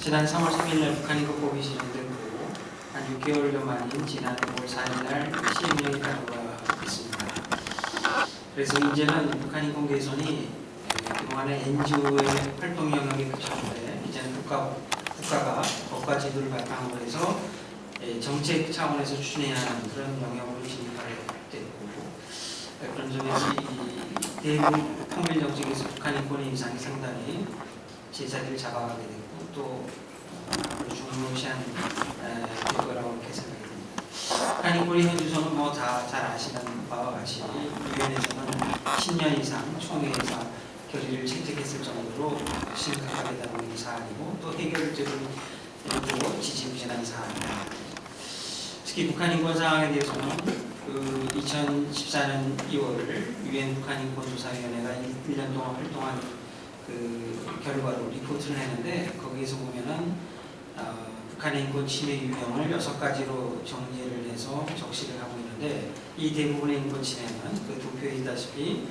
지난 3월 3일날 북한인권법이 시행됐고 한 6개월여 만인 지난 5월 4일날 시행령이 가로가 있습니다. 그래서 이제는 북한인권 개선이 그동안의 NGO의 활동 영역에 그쳤는데 이제는 국가가 법과 제도를 바탕으로 해서 정책 차원에서 추진해야 하는 그런 영역으로 진입하게 됐고, 그런 점에서 이 대북 통일 정책에서 북한인권의 인상이 상당히 제자리를 잡아가게 됐고 또 중요시한 결과라고 이렇게 생각이 듭니다. 북한인권의 현주소는 뭐 다 잘 아시는 바와 같이 유엔에서는 10년 이상 총회에서 결의를 채택했을 정도로 심각하게 다루는 사안이고 또 해결제도도 지지부진한 사안입니다. 특히 북한인권 상황에 대해서는 2014년 2월 유엔 북한인권조사위원회가 1년 동안 활동한 그 결과로 리포트를 했는데 거기에서 보면은 북한의 인권 침해 유형을 6가지로 정리를 해서 적시를 하고 있는데 이 대부분의 인권 침해는 그 도표에 있다시피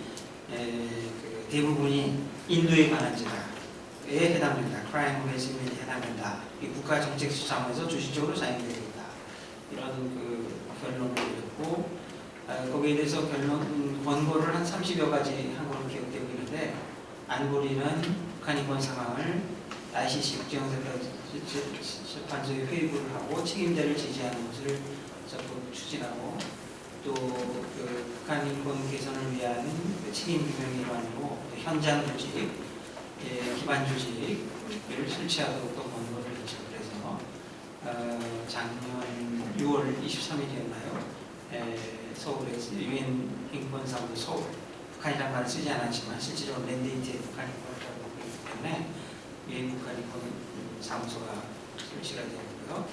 그 대부분이 인도에 관한 죄에 해당된다. 크라임 레지면에 해당된다. 이 국가 정책 차원에서 주시적으로 사용되고 있다. 이런 그 결론을 내렸고 거기에 대해서 권고를 한 30여 가지 한 걸로 기억되고 있는데 안보리는 북한 인권 상황을 ICC 국제형사재판소에 회부를 하고 책임자를 제지하는 것을 적극 추진하고 또 그 북한 인권 개선을 위한 책임 규명 일환으로 현장 조직, 기반 조직을 설치하도록 또 권고를 했죠. 그래서 작년 6월 23일이었나요? 서울에서 유엔 인권사무소 서울 북한이라는 말을 쓰지 않았지만 실제로 랜데이트에 북한인권을 하고 있기 때문에 유엔 북한인권 사무소가 설치가 되었고요.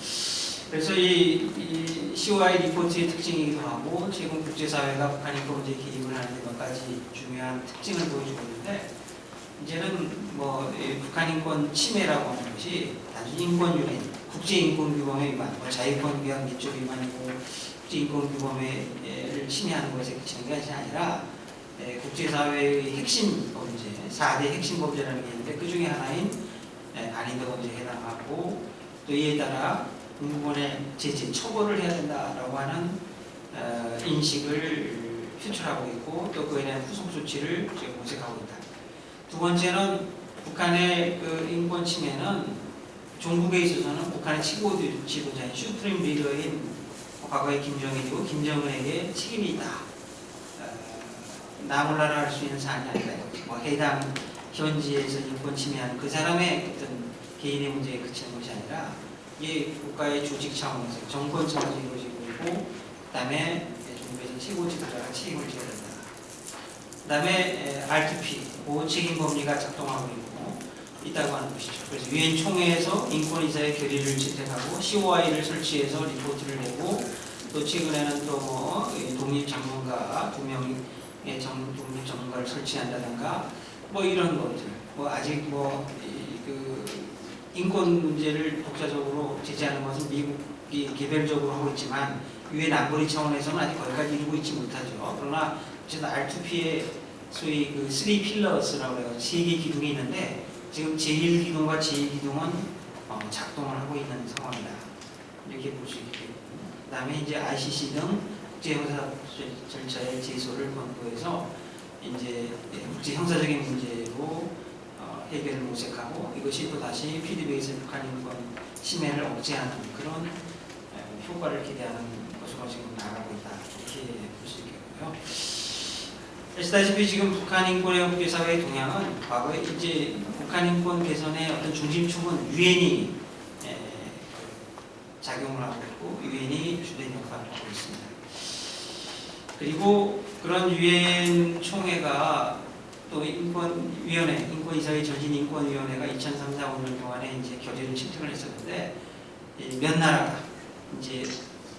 그래서 이 COI 리포트의 특징이기도 하고 최근 국제사회가 북한인권 문제에 개입을 하는 몇 가지 중요한 특징을 보여주고 있는데 이제는 뭐 북한인권 침해라고 하는 것이 단순히 인권유엔, 국제인권규범의 위반, 자유권 위반 미적 위반이고 국제인권규범을 침해하는 것에 그치는 것이 아니라 국제사회의 핵심 범죄, 4대 핵심 범죄라는 게 있는데 그 중에 하나인 반인도 범죄에 해당하고 또 이에 따라 공무원의 제재, 처벌을 해야 된다라고 하는 인식을 표출하고 있고 또 그에 대한 후속 조치를 지금 모색하고 있다. 두 번째는 북한의 그 인권 침해는 종국에 있어서는 북한의 최고 지도자인 슈프림 리더인 과거의 김정일이고 김정은에게 책임이 있다. 나 몰라라 할 수 있는 사안이 아니다. 뭐 해당 현지에서 인권 침해하는 그 사람의 어떤 개인의 문제에 그치는 것이 아니라 이게 국가의 조직 차원에서 정권 차원에서 이루어지고 있고 그 다음에 정부에서 최고 지도자가 책임을 져야 된다. 그 다음에 R2P, 보호책임 법리가 작동하고 있다고 하는 것이죠. 그래서 유엔 총회에서 인권이사의 결의를 채택하고 COI를 설치해서 리포트를 내고 또 최근에는 또 뭐 독립 전문가 2명의 독립 전문가를 설치한다든가 뭐 이런 것들. 뭐 아직 그 인권 문제를 독자적으로 제재하는 것은 미국이 개별적으로 하고 있지만 유엔 안보리 차원에서는 아직 거기까지 이루고 있지 못하죠. 그러나 어쨌든 R2P의 소위 그 3필러스라고 해서 3개 기둥이 있는데 지금 제1기둥과 제2기둥은 작동을 하고 있는 상황이다. 이렇게 볼 수 있겠고 그 다음에 이제 ICC 등 국제형사 절차의 제소를 권고해서 이제 국제형사적인 문제로 해결을 모색하고 이것이 또 다시 피드백에서 북한인권 침해를 억제하는 그런 효과를 기대하는 것으로 지금 나가고 있다. 이렇게 볼 수 있겠고요. 아시다시피 지금 북한인권의 국제사회의 동향은 과거에 이제 북한인권 개선의 어떤 중심축은 유엔이 작용을 하고 있고 유엔이 주된 역할을 하고 있습니다. 그리고 그런 유엔 총회가 또 인권위원회, 인권이사회 전진인권위원회가 2003, 4, 5년 동안에 이제 결의를 채택을 했었는데 몇 나라가 이제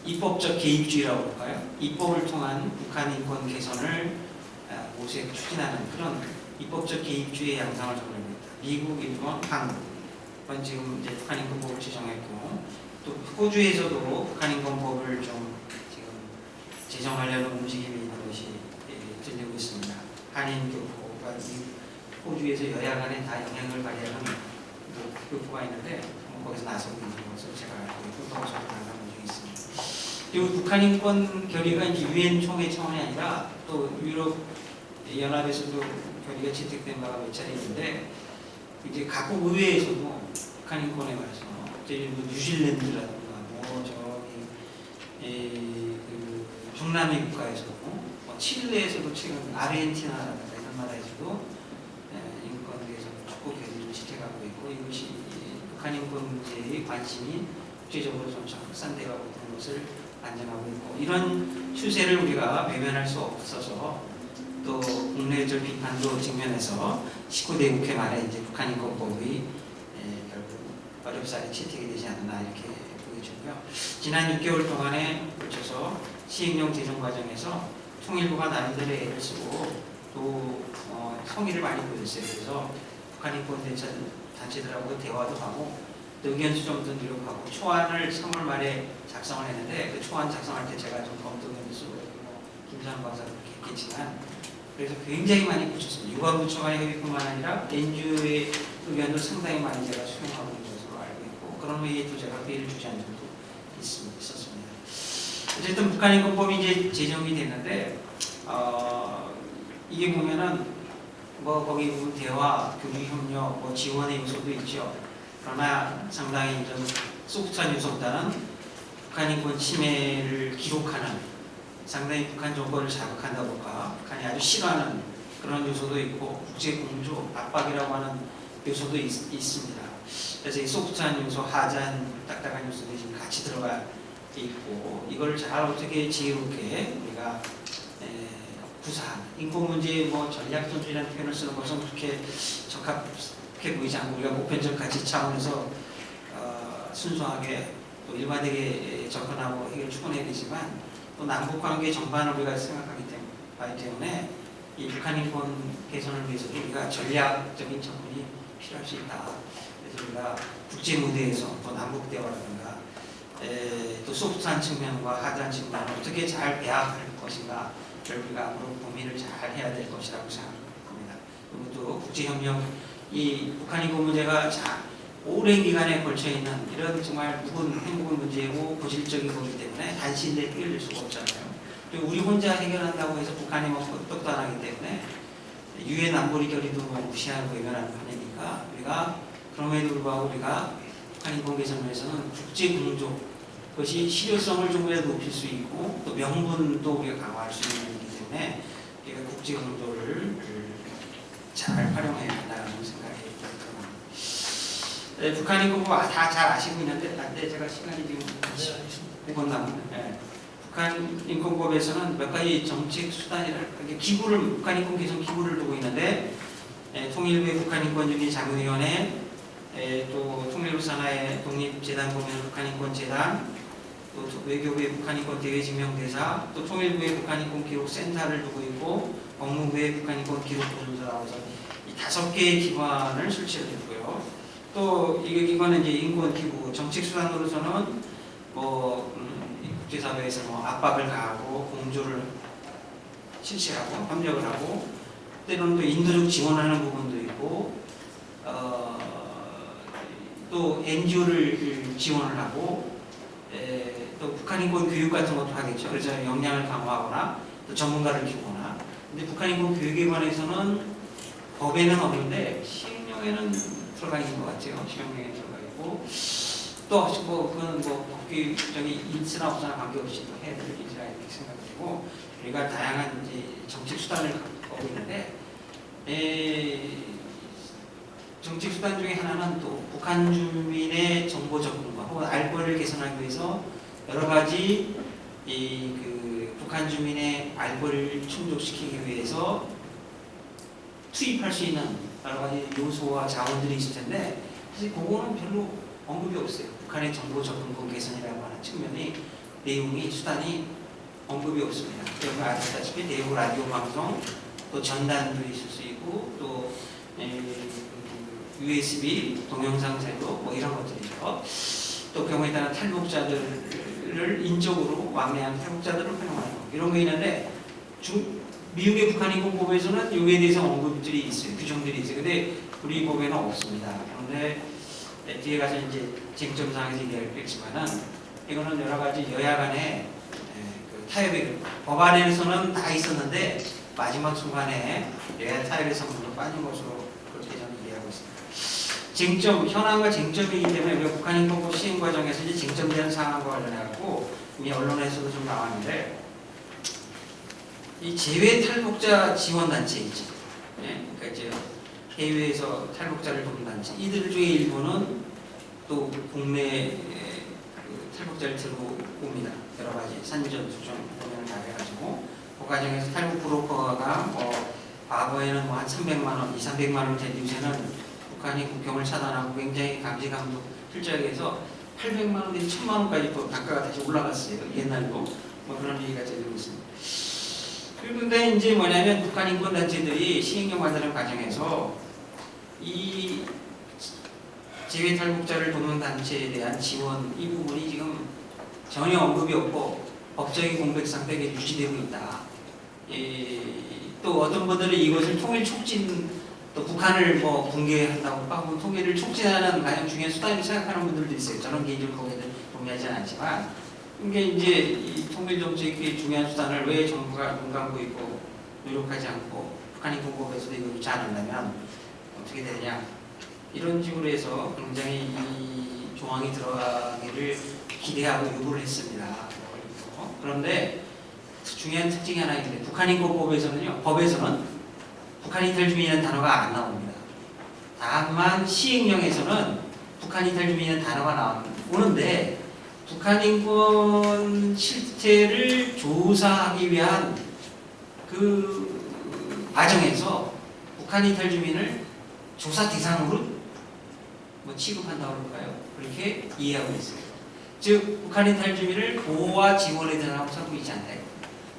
입법적 개입주의라고 할까요? 입법을 통한 북한 인권 개선을 모색 추진하는 그런 입법적 개입주의 양상을 적용합니다. 미국, 일본, 한국 이건 지금 이제 북한인권법을 제정했고 또 호주에서도 북한인권법을 좀 지금 제정하려는 움직임이 있는 것이 들리고 있습니다. 한인교포가 호주에서 여야 간에 다 영향을 발휘하는 교포가 있는데 거기서 나서고 있는 것을 제가 알고 있고 또 저도 만나본 적이 있습니다. 그리고 북한 인권 결의가 이제 유엔 총회 차원이 아니라 또 유럽 연합에서도 결의가 채택된 바가 몇 차례 있는데 이제 각국 의회에서도 북한 인권에 관해서 뭐 뉴질랜드라든가 뭐 저기 그 중남미 국가에서도 뭐 칠레에서도 최근 아르헨티나라든가 이런 나라에서도 인권에 대해서 적극 결의를 채택하고 있고 이것이 북한 인권 문제의 관심이 국제적으로 점차 확산되어가고 있는 것을 안전하고 있고 이런 추세를 우리가 외면할 수 없어서 또 국내적 비판도 직면해서 19대 국회 말에 이제 북한 인권법의 결국 어렵사리 채택이 되지 않았나 이렇게 보여지고요. 지난 6개월 동안에 걸쳐서 시행령 제정 과정에서 통일부가 나름대로 애를 쓰고 또 성의를 많이 보였어요. 그래서 북한 인권 단체들하고 대화도 하고 의견 수정도 노력하고 초안을 3월 말에 작성을 했는데 그 초안 작성할 때 제가 좀 검토견도 쓰고 김상 박사도 그렇게 했겠지만 그래서 굉장히 많이 고쳤습니다. 유관부처 간의 협의뿐만 아니라 NGO의 의견도 상당히 많이 제가 수용하고 있는 것으로 알고 있고 그런 회의에도 제가 회의를 주재한 적도 있었습니다. 어쨌든 북한인권법이 이제 제정이 됐는데 이게 보면은 뭐 거기 보면 대화, 교류 협력, 뭐 지원의 요소도 있죠. 그러나 상당히 좀 소프트한 요소보다는 북한인권 침해를 기록하는 상당히 북한 정권을 자극한다 볼까 북한이 아주 싫어하는 그런 요소도 있고 국제 공조, 압박이라고 하는 요소도 있습니다. 그래서 이 소프트한 요소, 하자한 딱딱한 요소들이 지금 같이 들어가 있고 이걸 잘 어떻게 지혜롭게 우리가 구사하는 인권 문제의 뭐 전략 전술이라는 표현을 쓰는 것은 그렇게 적합해 보이지 않고 우리가 보편적 가치 차원에서 순수하게 또 일관되게 접근하고 해결 추구해야 되지만 또 남북 관계 전반을 우리가 생각하기 때문에 이 북한 인권 개선을 위해서도 우리가 전략적인 접근이 필요할 수 있다. 그래서 우리가 국제 무대에서 또 남북 대화라든가 또 소프트한 측면과 하드한 측면을 어떻게 잘 배합할 것인가 우리가 앞으로 고민을 잘 해야 될 것이라고 생각합니다. 그리고 또 국제협력, 이 북한 인권 문제가 오랜 기간에 걸쳐 있는 이런 정말 행복한 문제고 고질적인 거기 때문에 단신대 해결될 수가 없잖아요. 그리고 우리 혼자 해결한다고 해서 북한이 뭐 끄떡도 안 하기 때문에 유엔 안보리 결의도 뭐 무시하고 외면하는 판이니까 우리가 그럼에도 불구하고 우리가 북한 인권 개선을 위해서는 국제 공조 그것이 실효성을 좀이라도 높일 수 있고 또 명분도 우리가 강화할 수 있는 일이기 때문에 우리가 국제 공조를 잘 활용해야 한다는 생각이 듭니다. 북한 인권법 다 잘 아시고 있는데 제가 시간이 지금 5분 남았는데 북한 인권법에서는 몇 가지 정책 수단이랄까 기구를 북한 인권 개선 기구를 두고 있는데 통일부의 북한 인권주기 자문위원회 또 통일부 산하의 독립재단 보면 북한인권재단 또 외교부의 북한인권 대외증명대사 또 통일부의 북한인권 기록센터를 두고 있고 법무부의 북한인권 기록보존소라고 해서 이 5개의 기관을 설치했고요. 또 이 기관은 이제 인권기구 정책수단으로서는 뭐 국제사회에서 뭐 압박을 가하고 공조를 실시하고 협력을 하고 때로는 또 인도적 지원하는 부분도 있고 또 NGO를 지원을 하고 또 북한인권 교육 같은 것도 하겠죠. 그래서 역량을 강화하거나 또 전문가를 키우거나 근데 북한인권 교육에 관해서는 법에는 없는데 시행령에는 들어가 있는 것 같아요. 시행령에 들어가 있고 또 그건 뭐 법규적인 있으나 없으나 관계없이 또 해야 될 일이라 이렇게 생각되고 우리가 다양한 이제 정책 수단을 갖고 있는데 정책 수단 중에 하나는 또 북한 주민의 정보 접근과 혹은 알 권리를 개선하기 위해서 여러 가지 북한 주민의 알 권리를 충족시키기 위해서 투입할 수 있는 여러 가지 요소와 자원들이 있을 텐데 사실 그거는 별로 언급이 없어요. 북한의 정보 접근권 개선이라고 하는 측면이 내용이 수단이 언급이 없습니다. 여러분 아시다시피 내부 라디오 방송 또 전단도 있을 수 있고 또 USB 동영상 제도 뭐 이런 것들이죠. 또 경우에 따라 탈북자들을 인적으로 왕래한 탈북자들을 활용하는 거 이런 거 있는데 미국의 북한인권법에서는 이에 대해서 언급들이 있어요. 규정들이 있어요. 근데 우리 법에는 없습니다. 그런데 뒤에 가서 이제 쟁점 사항에서 얘기하겠지만은 이거는 여러 가지 여야 간의 그 타협이 법안에서는 다 있었는데 마지막 순간에 여야 타협의 성분으로 빠진 것으로 그렇게 저는 이해하고 있습니다. 쟁점, 현황과 쟁점이기 때문에 우리가 북한인권법 시행 과정에서 이제 쟁점되는 사항과 관련해갖고 이미 언론에서도 좀 나왔는데 이 재외 탈북자 지원 단체 있지. 예? 그러니까 이제 해외에서 탈북자를 돕는 단체. 이들 중에 일부는 또 국내 그 탈북자를 들고 옵니다. 여러 가지 산전, 수정, 공연을 다 해가지고 그 과정에서 탈북 브로커가 뭐 과거에는 뭐 한 300만 원, 200~300만 원 된 요새는 북한이 국경을 차단하고 굉장히 감시감도 철저하게 해서 800만 원 내지 1000만 원까지 또 단가가 다시 올라갔어요. 옛날도 뭐 그런 얘기가 되고 있습니다. 그런데 이제 뭐냐면 북한 인권단체들이 시행령 만드는 과정에서 이 재외 탈북자를 돕는 단체에 대한 지원 이 부분이 지금 전혀 언급이 없고 법적인 공백상 때문에 유지되고 있다. 또 어떤 분들은 이것을 통일 촉진 또 북한을 뭐 붕괴한다고 하고 통일을 촉진하는 가장 중요한 수단이라고 생각하는 분들도 있어요. 저는 개인적으로 거기에 동의하지는 않지만 이게 이제 이 통일 정책의 중요한 수단을 왜 정부가 눈 감고 있고 노력하지 않고 북한 인권법에서도 이걸 유지 않는다면 어떻게 되느냐 이런 식으로 해서 굉장히 이 조항이 들어가기를 기대하고 요구를 했습니다. 그런데 중요한 특징이 하나 있는데 북한 인권법에서는요, 법에서는 북한 이탈 주민이라는 단어가 안 나옵니다. 다만 시행령에서는 북한 이탈 주민이라는 단어가 나오는데 북한 인권 실태를 조사하기 위한 그 과정에서 북한 이탈 주민을 조사 대상으로 뭐 취급한다고 할까요? 그렇게 이해하고 있어요. 즉 북한 이탈 주민을 보호와 지원에 대상으로 삼고 있지 않다.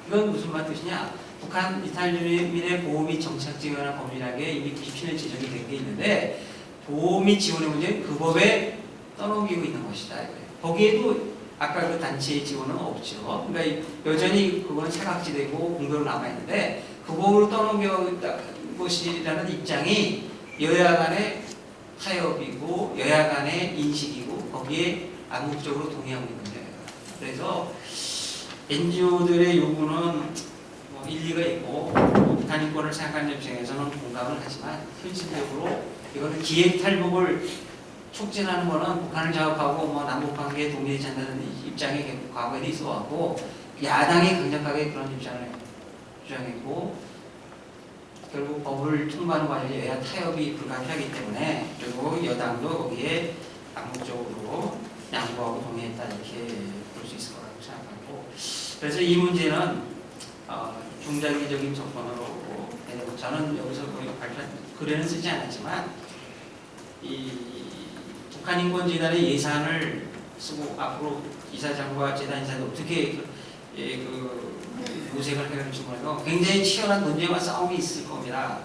이건 무슨 말 뜻이냐? 북한 이탈 주민의 보호 및 정착 지원하는 법률하게 이미 97년 제정이 된 게 있는데 보호 및 지원의 문제는 그 법에 떠넘기고 있는 것이다. 거기에도 아까 그 단체의 지원은 없죠. 그러니까 여전히 그건 사각지대고 공교로 남아있는데 그 법으로 떠넘겨있다는 것이라는 입장이 여야 간의 타협이고 여야 간의 인식이고 거기에 암묵적으로 동의하고 있는 거예요. 그래서 NGO들의 요구는 뭐 일리가 있고 북한 인권을 생각하는 입장에서는 공감을 하지만 현실적으로 이거는 기획 탈북을 촉진하는 거는 북한을 자극하고 뭐 남북 관계에 동의하지 않는 입장이 과거에 있어 왔고 야당이 강력하게 그런 입장을 주장했고 결국 법을 통과하는 과정에 여야 타협이 불가피하기 때문에 그리고 여당도 거기에 암묵적으로 양보하고 동의했다 이렇게 볼 수 있을 거라고 생각하고 그래서 이 문제는 중장기적인 접근으로 저는 여기서 글에는 쓰지 않았지만 이 북한 인권재단의 예산을 쓰고 앞으로 이사장과 재단 이사도 어떻게 모색을 해갈지 몰라도 굉장히 치열한 논쟁과 싸움이 있을 겁니다.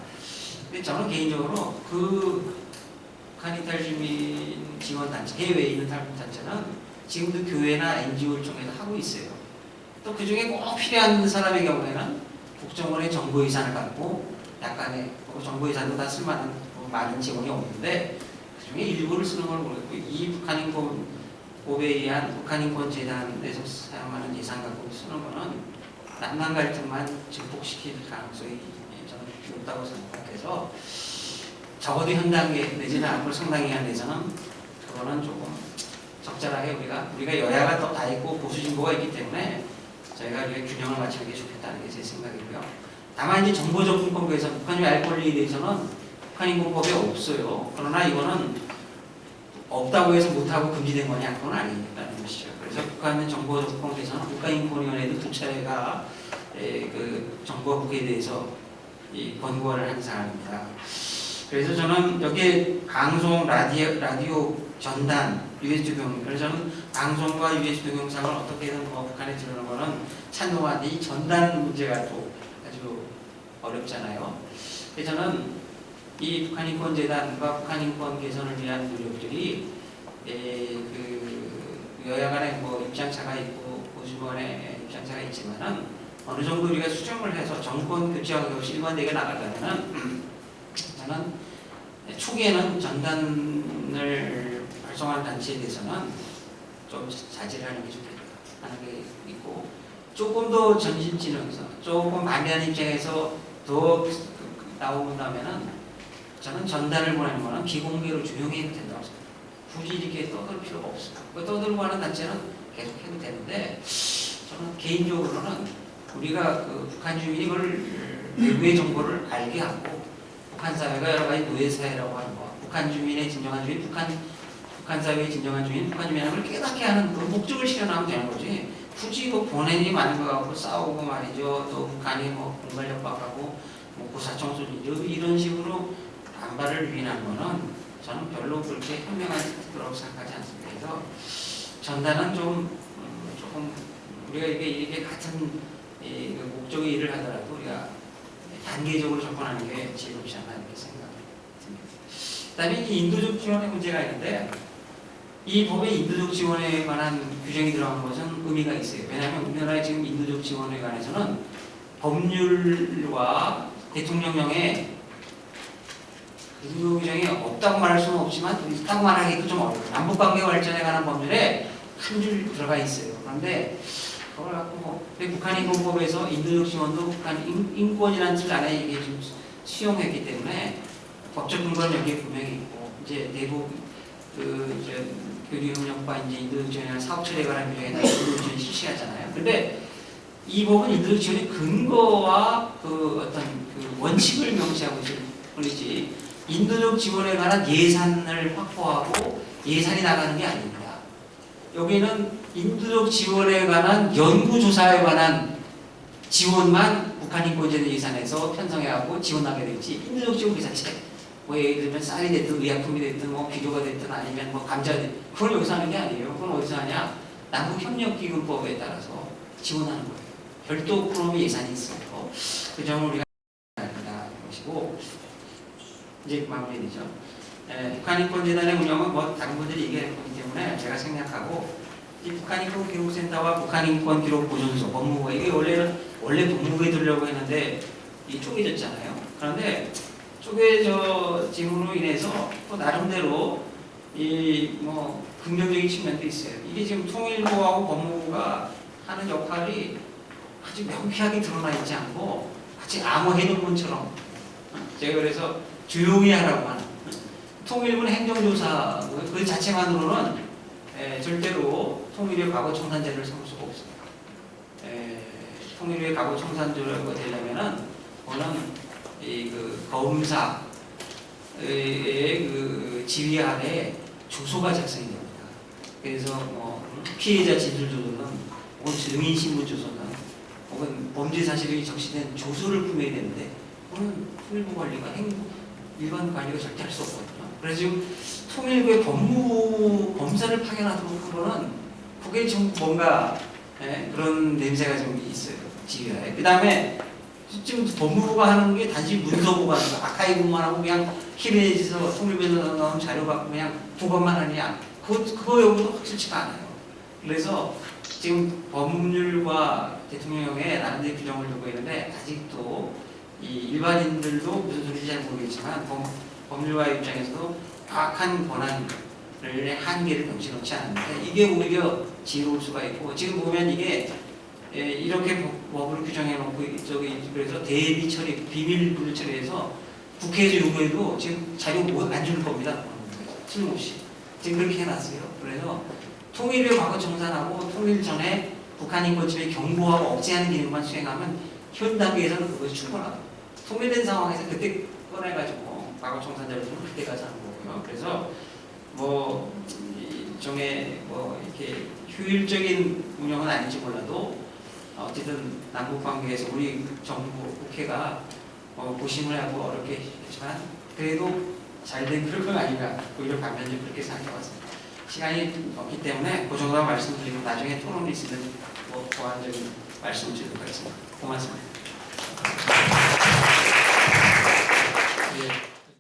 근데 저는 개인적으로 그 북한 이탈 주민 지원 단체, 해외에 있는 탈북 단체는 지금도 교회나 NGO를 통해서 하고 있어요. 또 그 중에 꼭 필요한 사람의 경우에는 국정원의 정보 예산을 갖고 약간의 정보 예산도 다 쓸만한 많은 지원이 없는데 그 중에 일부를 쓰는 걸 모르겠고 이 북한 인권법에 의한 북한 인권재단에서 사용하는 예산 갖고 쓰는 거는 남남 갈등만 증폭시킬 가능성이 저는 높다고 생각해서 적어도 현 단계 내지는 앞으로 상당히 내에서는 그거는 조금 적절하게 우리가 여야가 또 다 있고 보수 진보가 있기 때문에 저희가 이렇게 균형을 맞추는 게 좋겠다는 게 제 생각이고요. 다만 이제 정보 접근법에서 북한이 알 권리에 대해서는 북한 인권법에 없어요. 그러나 이거는 없다고 해서 못하고 금지된 거냐 그건 아니라는 것이죠. 그래서 북한 정보 접근법에서는 국가인권위원회도 두 차례가 그 정보와 국회에 대해서 이 권고를 한 사항입니다. 그래서 저는 여기에 방송, 라디오 전단, USB 동영, 그래서 저는 방송과 USB 동영상을 어떻게든 북한에 들어오는 거는 찬동하는데 이 전단 문제가 또 아주 어렵잖아요. 그래서 저는 이 북한인권재단과 북한인권 개선을 위한 노력들이 그 여야 간의 뭐 입장차가 있고 보수권의 입장차가 있지만은 어느 정도 우리가 수정을 해서 정권 교체하기 없이 일관되게 나가려면은 저는 초기에는 전단을 작성하는 단체에 대해서는 좀 자제를 하는 게 좋겠다 하는 게 있고, 조금 더 전신지능에서 조금 반대하는 입장에서 더 나오면은 저는 전단을 보내는 거는 비공개로 조용히 해도 된다고 생각합니다. 굳이 이렇게 떠들 필요가 없어요. 그 떠들고 하는 단체는 계속 해도 되는데, 저는 개인적으로는 우리가 그 북한 주민이 그걸 외부의 정보를 알게 하고, 북한 사회가 여러 가지 노예 사회라고 하는 거, 북한 주민의 진정한 주민, 북한 사회의 진정한 주민, 북한 주민의 걸 깨닫게 하는 그 목적을 실현하면 되는 거지. 굳이 그 본인이 많은 거 갖고 싸우고 말이죠. 또 북한이 뭐 공갈 협박하고 뭐 고사청소 이런 식으로 반발을 유인한 거는 저는 별로 그렇게 현명한 뜻으로 생각하지 않습니다. 그래서 전단은 조금 우리가 이게 같은 그 목적의 일을 하더라도 우리가 단계적으로 접근하는 게 지혜롭지 않나 이렇게 생각합니다. 그다음에 이 인도적 지원의 문제가 있는데, 이 법에 인도적 지원에 관한 규정이 들어간 것은 의미가 있어요. 왜냐하면 우리나라의 지금 인도적 지원에 관해서는 법률과 대통령령에 인도 규정이 없다고 말할 수는 없지만 딱 말하기도 좀 어려워요. 남북관계 발전에 관한 법률에 한 줄 들어가 있어요. 그런데 그걸 갖고 북한인권법에서 인도적 지원도 북한 인권이라는 뜻 안에 이게 좀 수용했기 때문에 법적 근거는 여기에 분명히 있고, 이제 대북 교류협력과 이제 인도적 지원이나 사업 처리에 관한 규정에 따라 인도적 지원이 실시하잖아요. 근데 이 법은 인도적 지원의 근거와 그 어떤 그 원칙을 명시하고 있을 뿐이지, 인도적 지원에 관한 예산을 확보하고 예산이 나가는 게 아닙니다. 여기는 인도적 지원에 관한 연구조사에 관한 지원만 북한인권제도 예산에서 편성해갖고 지원하게 되지, 인도적 지원 그 자체, 뭐 예를 들면 쌀이 됐든 의약품이 됐든 뭐 비료가 됐든 아니면 뭐 감자가 됐든 그걸 여기서 하는 게 아니에요. 그건 어디서 하냐? 남북협력기금법에 따라서 지원하는 거예요. 별도 프로그램 예산이 있어요. 그 점을 우리가 알아야 된다는 것이고, 이제 마무리되죠. 북한인권재단의 운영은 뭐 다른 분들이 얘기할 거기 때문에 제가 생략하고, 이 북한인권기록센터와 북한인권기록보존소, 법무부가 이게 원래 법무부에 들려고 했는데 이 쪼개졌잖아요. 그런데 쪼개짐으로 인해서 또 나름대로 이 뭐 긍정적인 측면도 있어요. 이게 지금 통일부하고 법무부가 하는 역할이 아주 명쾌하게 드러나 있지 않고 마치 암호해놓은처럼, 제가 그래서 조용히 하라고 하는, 통일부는 행정조사 그 자체만으로는 절대로 통일의 과거 청산제를 삼을 수가 없습니다. 통일의 과거 청산제가 되려면은 그 검사의 그 지휘 아래 조소가 작성이 됩니다. 그래서 뭐 피해자 진술 조서는 혹은 증인 신문 조서는 혹은 범죄 사실이 적시된 조서를 품어야 되는데, 그거는 통일부 관리가 일반 관리가 절대 할 수 없거든요. 그래서 지금 통일부의 법무부 검사를 파견하도록 한 거는 그게 좀 뭔가 그런 냄새가 좀 있어요. 지휘하에. 그 다음에 지금 법무부가 하는 게 단지 문서 보관하는 거, 아카이브만 하고 그냥 키베이지에서 통일부에서 나온 자료 갖고 그냥 보관만 하느냐, 그거 여부도 확실치가 않아요. 그래서 지금 법률과 대통령령에 나름대로 규정을 두고 있는데, 아직도 이 일반인들도 무슨 소리인지 잘 모르겠지만 법률가 입장에서도 정확한 권한을 한계를 명시놓지 않는데, 이게 오히려 지혜로울 수가 있고, 지금 보면 이게 이렇게 법으로 규정해놓고 그래서 대비 처리, 비밀 분류 처리해서 국회에서 요구해도 지금 자료 안 주는 겁니다. 틀림없이 지금 그렇게 해놨어요. 그래서 통일을 과거 정산하고 통일 전에 북한인권침해 경고하고 억제하는 기능만 수행하면 현 단계에서는 그것이 충분하다. 통일된 상황에서 그때 꺼내가지고 과거 청산자를 주면 그때 가서 하는 거고요. 그래서 뭐 일종의 뭐 이렇게 효율적인 운영은 아닐지 몰라도 어쨌든 남북 관계에서 우리 정부 국회가 고심을 하고 어렵게 했지만 그래도 잘된 그런 건 아닌가, 오히려 반면적으로 그렇게 생각해봤습니다. 시간이 없기 때문에 그 정도만 말씀드리고 나중에 토론이 있으면 뭐 보완적인 말씀을 드리도록 하겠습니다. 고맙습니다.